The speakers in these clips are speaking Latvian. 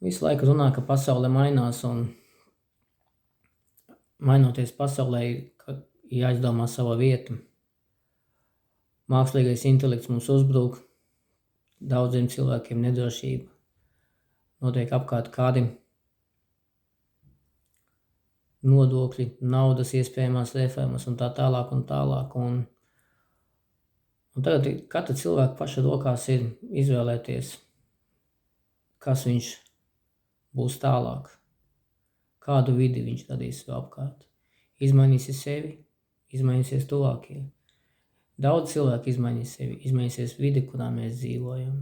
Visu laiku runā, ka pasaule mainās un mainoties pasaulē, jāizdomā sava vieta. Mākslīgais intelekts mums uzbrūk, daudziem cilvēkiem nedrošība, notiek apkārt kādi nodokļi, naudas iespējamās reformas un tā tālāk un tālāk. Un tagad katra cilvēka paša rokās ir izvēlēties, kas viņš būs tālāk, kādu vidi viņš radīs sev apkārt. Izmainīsies sevi, izmainīsies tuvākie. Daudz cilvēku izmainīs sevi, izmainīsies vidi, kurā mēs dzīvojam.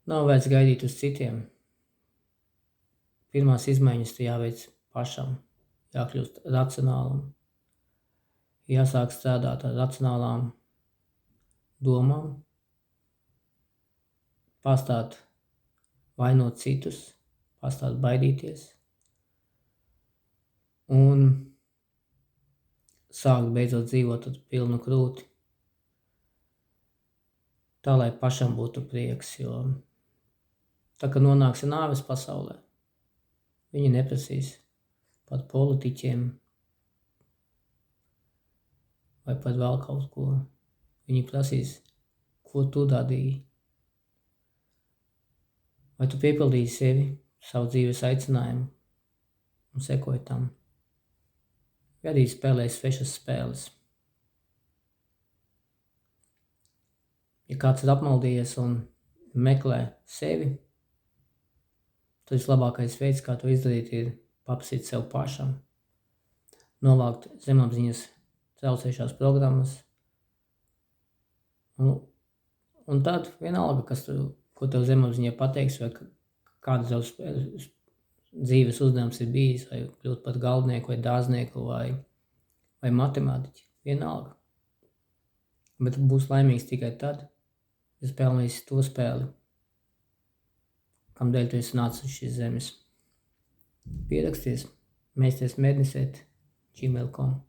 Nav vērts gaidīt uz citiem. Pirmās izmaiņas te jāveic pašam, jākļūst racionālam, jāsāk strādāt ar racionālām domām, pārstāt vainot citus, pārstāt baidīties un sākt beidzot dzīvot ar pilnu krūti, tā lai pašam būtu prieks, jo tā kā nonāksi nāves pasaulē, viņi neprasīs pat politiķiem vai pat vēl kaut ko. Viņi prasīs, ko tu darīji. Vai tu piepildīji sevi, savu dzīves aicinājumu un sekoji tam. Vai arī spēlēji svešas spēles. Ja kāds ir apmaldījies un meklē sevi, tad vislabākais veids, kā to izdarīt, ir paprasīt sev pašam, novākt zemapziņas traucējušās programmas, un tad vienalga, ko tev zemapziņā pateiks, vai kāds tev dzīves uzdevums ir bijis, vai kļūt par galvnieku, vai dārznieku, vai matemātiķi, vienalga. Bet būs laimīgs tikai tad, ja spēlēsi to spēli, kamdēļ tu esi nācis uz šīs zemes. Pieraksties, Meistars Mednis @ gmail.com